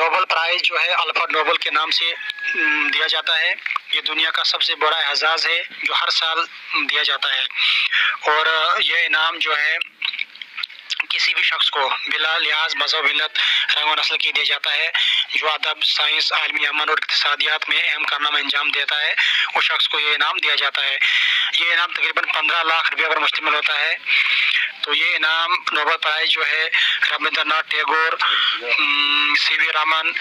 Nobel prize جو ہے Alfred Nobel کے نام سے دیا جاتا ہے۔ یہ دنیا کا سب سے بڑا اعزاز ہے جو ہر سال دیا جاتا ہے، اور یہ انعام جو ہے کسی بھی شخص کو بلا لحاظ مذہب، ملت، رنگ و نسل کی دیا جاتا ہے جو ادب، سائنس، عالمی عمل اور اقتصادیات میں اہم کارنامہ انجام دیتا ہے، اس شخص کو یہ انعام دیا جاتا ہے۔ یہ انعام تقریباً 15 لاکھ روپے پر مشتمل ہوتا ہے۔ تو یہ انعام نوبل پرائز جو ہے Rabindra Nath Tagore, C V Raman,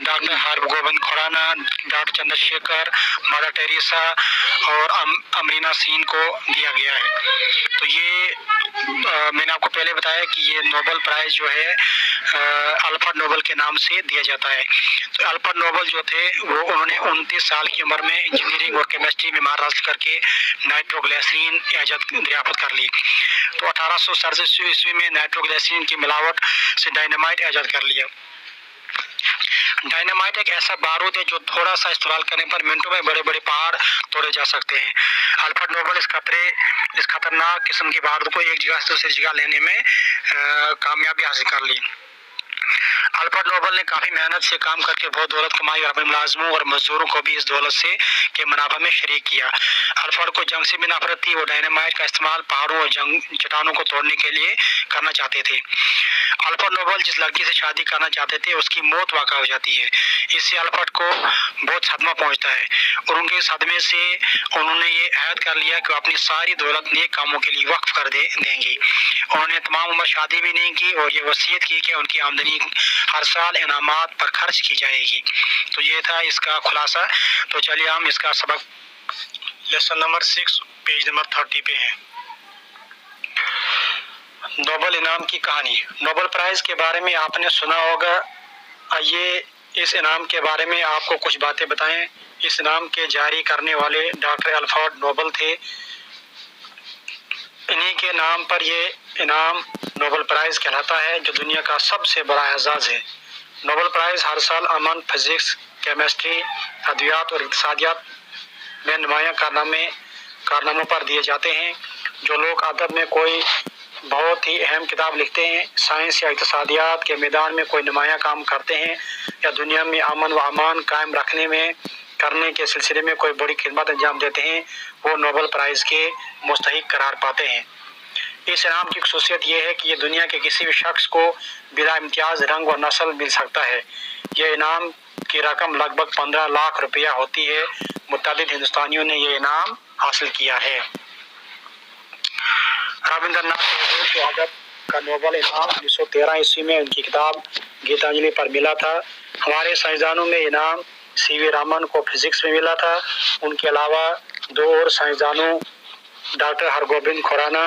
doctor Hargobind Khorana, doctor Chandra Shekhar, Mother Teresa اور امرینا سین کو دیا گیا ہے۔ تو یہ میں نے آپ کو پہلے بتایا کہ یہ نوبل پرائز جو ہے الفریڈ نوبل کے نام سے دیا جاتا ہے۔ تو الفریڈ نوبل جو تھے وہ انہوں نے 29 سال کی عمر میں انجینئرنگ اور کیمسٹری میں مہارت حاصل کر کے نائٹروگلیسرین ایجاد دریافت کر لی۔ تو 1867 عیسوی میں نائٹروگلیسرین کی ملاوٹ سے ڈائنامائٹ ایجاد کر لیا۔ ڈائنامائٹ ایک ایسا بارود ہے جو تھوڑا سا استعمال کرنے پر منٹوں میں بڑے بڑے پہاڑ توڑے جا سکتے ہیں۔ الفریڈ نوبل اس خطرناک قسم کی بارود کو ایک جگہ سے دوسری جگہ لینے میں کامیابی حاصل کر لی۔ الفریڈ نوبل نے کافی محنت سے کام کر کے بہت دولت کمائی اور اپنے ملازموں اور مزدوروں کو بھی اس دولت سے کے منافع میں شریک کیا۔ الفریڈ کو جنگ سے بھی نفرت تھی، وہ ڈائنامائٹ کا استعمال پہاڑوں اور چٹانوں کو توڑنے کے لیے کرنا چاہتے تھے۔ الفریڈ نوبل جس لڑکی سے شادی کرنا چاہتے تھے اس کی موت واقع ہو جاتی ہے۔ اس سے الفریڈ کو بہت صدمہ پہنچتا ہے اور ان کے صدمے سے انہوں نے یہ عہد کر لیا کہ وہ اپنی ساری دولت نیک کاموں کے لیے وقف کر دیں گے۔ انہوں نے تمام عمر شادی بھی نہیں کی اور یہ وصیت کی کہ ان کی آمدنی ہر سال انعامات پر خرچ کی جائے گی۔ تو یہ تھا اس کا خلاصہ۔ تو چلیے ہم اس کا سبق لیسن نمبر 6 پیج نمبر 30 پہ ہیں۔ نوبل انعام کی کہانی۔ نوبل پرائز کے بارے میں آپ نے سنا ہوگا۔ آئیے اس انعام کے بارے میں آپ کو کچھ باتیں بتائیں۔ اس انعام کے جاری کرنے والے ڈاکٹر الفریڈ نوبل تھے۔ انہی کے نام پر یہ انعام نوبل پرائز کہلاتا ہے جو دنیا کا سب سے بڑا اعزاز ہے۔ نوبل پرائز ہر سال امن، فزکس، کیمسٹری، ادویات اور اقتصادیات میں نمایاں کارناموں پر دیے جاتے ہیں۔ جو لوگ ادب میں کوئی بہت ہی اہم کتاب لکھتے ہیں، سائنس یا اقتصادیات کے میدان میں کوئی نمایاں کام کرتے ہیں، یا دنیا میں امن و امان قائم کرنے کے سلسلے میں کوئی بڑی خدمت انجام دیتے ہیں، وہ نوبل پرائز کے مستحق قرار پاتے ہیں۔ اس انعام کی خصوصیت یہ ہے کہ یہ دنیا کے کسی بھی شخص کو بلا امتیاز رنگ و نسل مل سکتا ہے۔ یہ انعام کی رقم لگ بھگ 15 لاکھ روپیہ ہوتی ہے۔ متعدد ہندوستانیوں نے یہ انعام حاصل کیا ہے۔ رابندر ناتھ ٹیگور کو ادب کا نوبل انعام 1913 عیسوی میں ان کی کتاب گیتانجلی پر ملا تھا۔ ہمارے سائنسدانوں میں انعام سی وی رامن کو فزکس میں ملا تھا۔ ان کے علاوہ 2 اور سائنسدانوں ڈاکٹر ہرگوبند کھورانا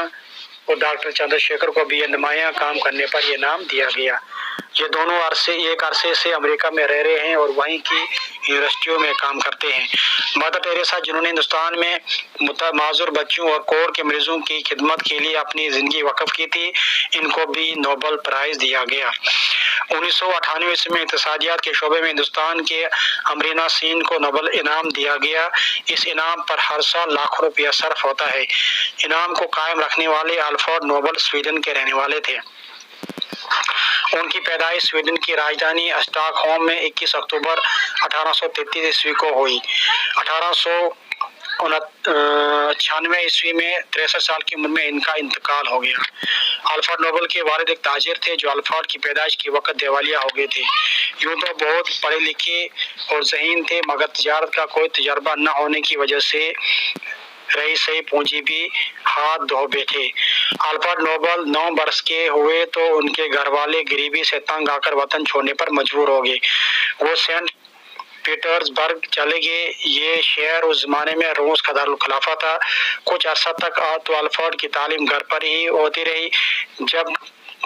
اور ڈاکٹر چندر شیکھر کو بھی نمایاں کام کرنے پر یہ انعام دیا گیا۔ یہ دونوں ایک عرصے سے امریکہ میں رہ رہے ہیں اور وہیں کی یونیورسٹیوں میں کام کرتے ہیں۔ مدر ٹیریسا جنہوں نے ہندوستان میں معذور بچوں اور کوڑ کے مریضوں کی خدمت کے لیے اپنی زندگی وقف کی تھی، ان کو بھی نوبل پرائز دیا گیا۔ 1998 عیسوی میں اقتصادیات کے شعبے میں ہندوستان کے امرینا سین کو نوبل انعام دیا گیا۔ اس انعام پر ہر سال لاکھوں روپیہ صرف ہوتا ہے۔ انعام کو قائم رکھنے والے الفریڈ نوبل سویڈن کے رہنے والے تھے۔ ان کی پیدائش سویڈن کی راجدھانی اسٹاک ہوم میں 21 اکتوبر 1833 عیسوی کو ہوئی۔ 1896 عیسوی میں 63 سال کی عمر میں ان کا انتقال ہو گیا۔ الفریڈ نوبل کے والد ایک تاجر تھے جو الفریڈ کی پیدائش کے وقت دیوالیہ ہو گئے تھے۔ یوں تو بہت پڑھے لکھے اور ذہین تھے، مگر تجارت کا کوئی تجربہ نہ ہونے کی وجہ سے رہی سہی پونجی بھی ہاتھ دھو بیٹھے۔ الفریڈ نوبل 9 برس کے ہوئے تو ان کے گھر والے غریبی سے تنگ آ کر وطن چھوڑنے پر مجبور ہو گئے۔ وہ سینٹ پیٹرز برگ چلے گئے۔ یہ شہر اس زمانے میں روس کا دارالخلافہ تھا۔ کچھ عرصہ تک تو الفریڈ کی تعلیم گھر پر ہی ہوتی رہی۔ جب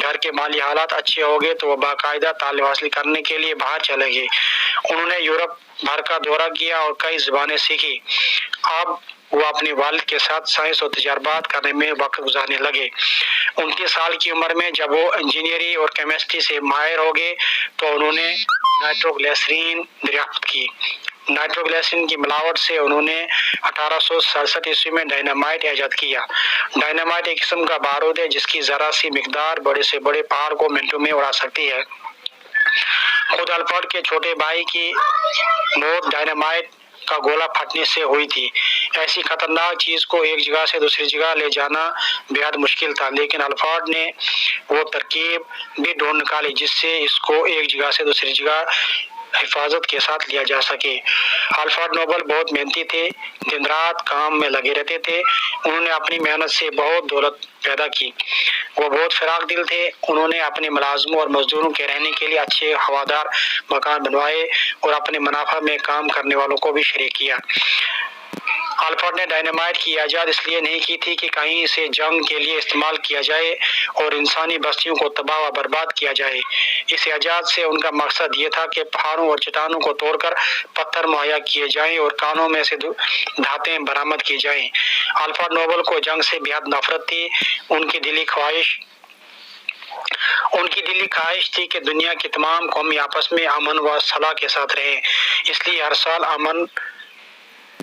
گھر کے مالی حالات اچھے ہو گئے تو وہ باقاعدہ تعلیم حاصل کرنے کے لیے باہر چلے گئے۔ انہوں نے یورپ بھر کا دورہ کیا اور کئی زبانیں سیکھی۔ اب وہ اپنے والد کے ساتھ سائنس اور تجربات کرنے میں وقت گزارنے لگے۔ 29 سال کی عمر میں جب وہ انجینئرنگ اور کیمسٹری سے ماہر ہو گئے تو انہوں نے نائٹروگلیسرین دریافت کی۔ نائٹروگلیسرین کی ملاوٹ سے انہوں نے 1867 عیسوی میں ڈائنامائٹ ایجاد کیا۔ ڈائنامائٹ ایک قسم کا بارود ہے جس کی ذرا سی مقدار بڑے سے بڑے پہاڑ کو منٹوں میں اڑا سکتی ہے۔ खुद अल्फ्रेड के छोटे भाई की मौत डायनामाइट का गोला फटने से हुई थी। ऐसी खतरनाक चीज को एक जगह से दूसरी जगह ले जाना बेहद मुश्किल था, लेकिन अल्फ्रेड ने वो तरकीब भी ढूंढ निकाली जिससे इसको एक जगह से दूसरी जगह हिफाजत के साथ लिया जा सके। अल्फ्रेड नोबल बहुत मेहनती थे, दिन रात काम में लगे रहते थे। उन्होंने अपनी मेहनत से बहुत दौलत पैदा की। वो बहुत फिराक दिल थे। उन्होंने अपने मुलाजमों और मजदूरों के रहने के लिए अच्छे हवादार मकान बनवाए और अपने मुनाफा में काम करने वालों को भी शरीक किया। अल्फ्रेड ने डायनामाइट की इजाद इसलिए नहीं की थी कि कहीं इसे जंग के लिए इस्तेमाल किया जाए और इंसानी बस्तियों को तबाह व बर्बाद किया जाए। इस इजाद से उनका मकसद ये था कि पहाड़ों और चट्टानों को तोड़कर पत्थर मुहैया किए जाएं और कानों में से धातें बरामद की जाएं। अल्फ्रेड नोबल को जंग से बेहद नफरत थी। उनकी दिली ख्वाहिश थी कि दुनिया की तमाम कौमें आपस में अमन व सलाह के साथ रहें। इसलिए हर साल अमन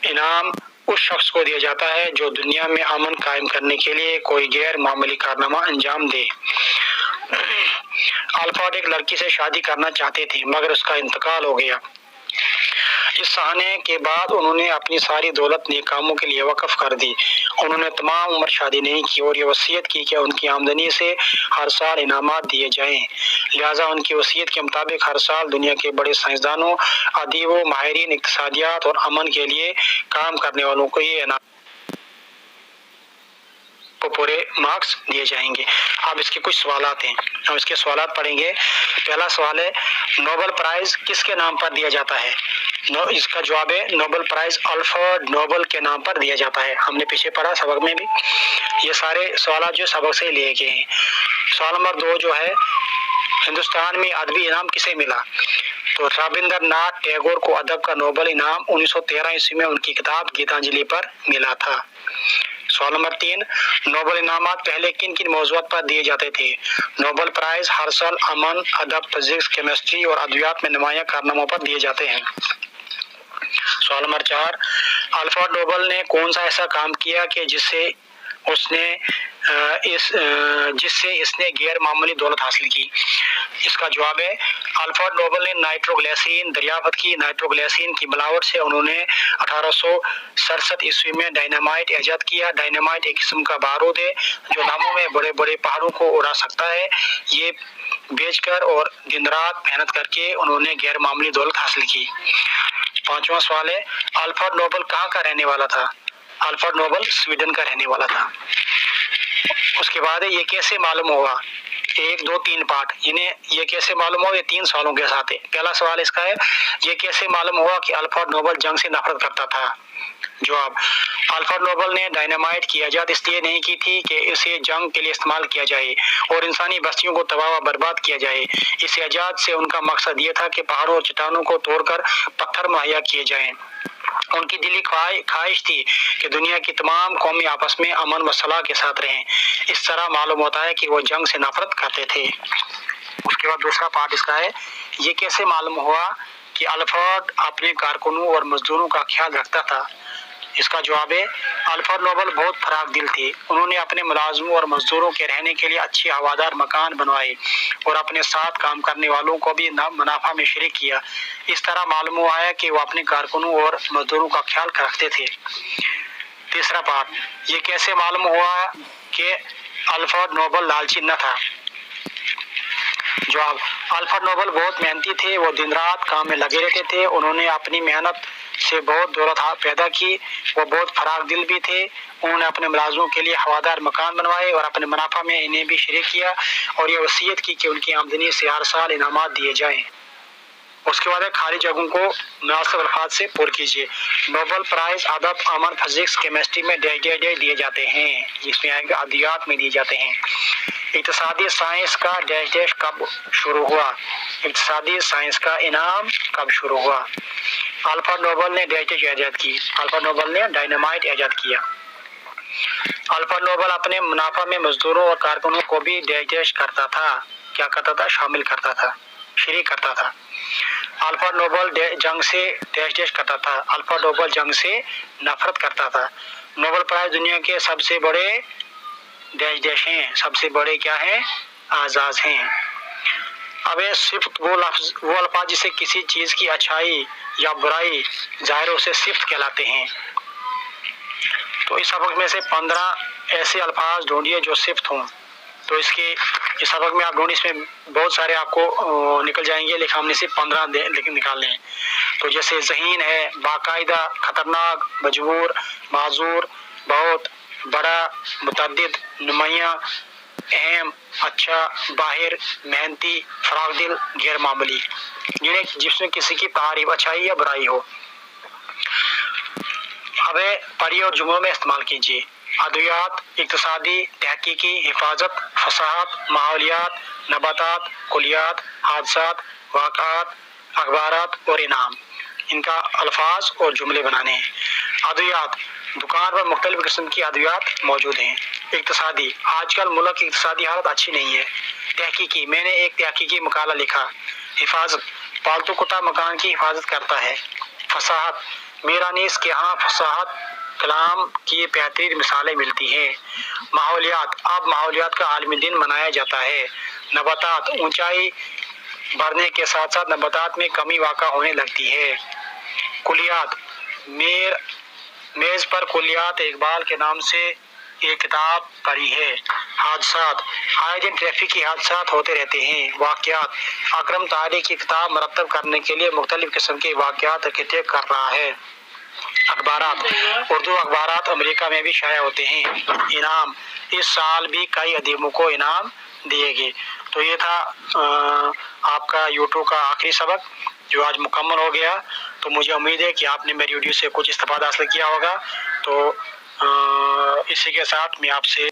इनाम उस शख्स को दिया जाता है जो दुनिया में अमन कायम करने के लिए कोई गैर मामूली कारनामा अंजाम दे। अल्फ्रेड एक लड़की से शादी करना चाहते थे मगर उसका इंतकाल हो गया। इस सहाने के बाद उन्होंने अपनी सारी दौलत नेक कामों के लिए वक्फ कर दी। उन्होंने तमाम उम्र शादी नहीं की और ये वसीयत की कि उनकी आमदनी से हर साल इनामात दिए जाएं। लिहाजा उनकी वसीयत के मुताबिक हर साल दुनिया के बड़े साइंसदानों, अदीबों, माहिरीन इक्तिसादियात और अमन के लिए काम करने वालों को ये इनाम को पूरे मार्क्स दिए जाएंगे। अब इसके कुछ सवालात हैं, हम इसके सवालात पढ़ेंगे। पहला सवाल है, नोबेल प्राइज किसके नाम पर दिया जाता है? इसका जवाब है नोबेल प्राइज अल्फ्रेड नोबल के नाम पर दिया जाता है। हमने पीछे पढ़ा सबक में भी, ये सारे सवाल जो सबक से लिए गए हैं। सवाल नंबर 2 जो है, हिंदुस्तान में अदबी इनाम किसे मिला? तो रविंद्रनाथ टैगोर को अदब का नोबेल इनाम 1913 ईस्वी में उनकी किताब गीतांजलि पर मिला था। सवाल नंबर 3, नोबेल इनामात पहले किन किन मौज़ूआत पर दिए जाते थे? नोबेल प्राइज हर साल अमन, अदब, फिजिक्स, केमिस्ट्री और अद्वियात में नुमाया कारनामों पर दिए जाते हैं। सवाल नंबर 4, अल्फ्रेड नोबल ने कौन सा ऐसा काम किया कि जिससे इसने गैर मामूली दौलत हासिल की? इसका जवाब है अल्फ्रेड नोबल ने नाइट्रोग्लिसरीन दरियाफ्त की। नाइट्रोग्लिसरीन की मिलावट से उन्होंने 1867 ईस्वी में डायनामाइट ईजाद किया। डायनामाइट एक किस्म का बारूद है जो नामों में बड़े बड़े पहाड़ों को उड़ा सकता है। ये बेचकर और दिन रात मेहनत करके उन्होंने गैर मामूली दौलत हासिल की। 5वां सवाल है, अल्फ्रेड नोबल कहाँ का रहने वाला था? अल्फ्रेड नोबल स्वीडन का रहने वाला था। उसके बाद ये कैसे मालूम हुआ? 1, 2, 3 पार्ट, इन्हें ये कैसे मालूम हुआ, ये 3 सवालों के साथ है। पहला सवाल इसका है, ये कैसे मालूम हुआ कि अल्फ्रेड नोबल जंग से नफरत करता था? जवाब, अल्फ्रेड नोबल ने डायनामाइट की इजाद इसलिए नहीं की थी कि इसे जंग के लिए इस्तेमाल किया जाए और इंसानी बस्तियों को तबाह व बर्बाद किया जाए। इस इजाद से उनका मकसद ये था कि पहाड़ों और चट्टानों को तोड़कर पत्थर मुहैया किए जाएं। उनकी दिली ख्वाहिश थी कि दुनिया की तमाम कौमें आपस में अमन व सलाह के साथ रहें। इस तरह मालूम होता है कि वो जंग से नफरत करते थे। उसके बाद दूसरा पार्ट इसका है, ये कैसे मालूम हुआ कि अल्फ्रेड अपने कारकुनों और मजदूरों का ख्याल रखता था? इसका जवाब है अल्फ्रेड नोबल बहुत फराक दिल थे। उन्होंने अपने मुलाजमों और मजदूरों के रहने के लिए अच्छे हवादार मकान बनवाए और अपने साथ काम करने वालों को भी मुनाफा में शरीक किया। इस तरह मालूम हुआ है कि वो अपने कारकुनों और मजदूरों का ख्याल रखते थे। तीसरा पार्ट, ये कैसे मालूम हुआ कि अल्फ्रेड नोबल लालची न था? जवाब, अल्फ्रेड नोबल बहुत मेहनती थे। वो दिन रात काम में लगे रहते थे। उन्होंने अपनी मेहनत से बहुत दौलत पैदा की। वो बहुत फराक दिल भी थे। उन्होंने अपने मुलाजमों के लिए हवादार मकान बनवाए और अपने मुनाफा में इन्हें भी शरीक किया और ये वसीयत की कि उनकी आमदनी से हर साल इनामात दिए जाएं। उसके बाद खाली जगहों को मुनासिब अल्फाज से पूर कीजिए। नोबेल प्राइज अदब, अमन, फिजिक्स, केमिस्ट्री में डैश दिए जाते हैं, जिसमें आएगा अद्वियात में दिए जाते हैं। इक्तिसादी साइंस का डैश कब शुरू हुआ? इक्तिसादी साइंस का इनाम कब शुरू हुआ? अल्फ्रेड नोबल ने डैश ईजाद की। अल्फ्रेड नोबल ने डायनामाइट ईजाद किया। अल्फ्रेड नोबल अपने मुनाफा में मजदूरों और कारकुनों को भी डैश करता था। क्या करता था? शामिल करता था, शरीक करता था। अल्फ्रेड नोबल जंग से डैश करता था। अल्फ्रेड नोबल जंग से नफरत करता था। नोबेल प्राइज दुनिया के सबसे बड़े डैश हैं। सबसे बड़े क्या हैं? आजाज हैं। अब सिफ्त वो अल्फाज जिसे किसी चीज़ की अच्छाई या बुराई ज़ाहिर उसे सिफ्त कहलाते हैं। तो इस सबक में से 15 ऐसे अल्फाज ढूंढिए जो सिफ्त हों। तो इस सबक में आप ढूंढिए, इसमें बहुत सारे आपको निकल जाएंगे, लेकिन हमने सिर्फ 15 निकालने हैं। तो जैसे ज़हीन है, बाकायदा, खतरनाक, मजबूर, माजूर, बहुत, बड़ा, मुतअद्दिद, नुमायां, अहम, अच्छा, बाहिर, मेहनती, फरागदिल, गैर मामूली, जिसमें किसी की तारीफ, अच्छाई या बुराई हो। अब पढ़िए और जुमलों में इस्तेमाल कीजिए। अद्वियात, इक्तिसादी, तहकीकी, हिफाजत, फसाहत, माहौलियात, नबातात, कुलियात, हादसात, वाक़ात, अखबारात और इनाम। इनका अल्फाज और जुमले बनाने हैं। अद्वियात, दुकान पर मुख्तलिफ किस्म की अद्वियात मौजूद हैं। इक्तिसादी, आजकल मुल्क की इक्तिसादी हालत अच्छी नहीं है। तहकीकी, मैंने एक तहकीकी मकाला लिखा। हिफाजत, पालतू कुत्ता मकान की हिफाजत करता है। फसाहत, मेरा नीस के यहाँ फसाहत कलाम की बेहतरीन मिसालें मिलती हैं। माहौलियात, अब माहौलियात का आलमी दिन मनाया जाता है। नबातात, ऊंचाई बढ़ने के साथ साथ नबातात में कमी वाक़ा होने लगती है। कुलियात, मेज़ पर कुलियात इकबाल के नाम से एक किताब पढ़ी है। हादसात, आए दिन ट्रैफिक के हादसात होते रहते हैं। वाक़यात, अकरम तारीख की किताब मरतब करने के लिए मुख्तलिफ किस्म के वाक़यात इकट्ठे कर रहा है। अखबारात, उर्दू अखबारात अमेरिका में भी शाया होते हैं। इनाम, इस साल भी कई अदीबों को इनाम दिए गए। तो ये था आपका यूट्यूब का आखिरी सबक जो आज मुकम्मल हो गया। तो मुझे उम्मीद है कि आपने मेरी वीडियो से कुछ इस्तेफादा हासिल किया होगा। तो इसी के साथ मैं आपसे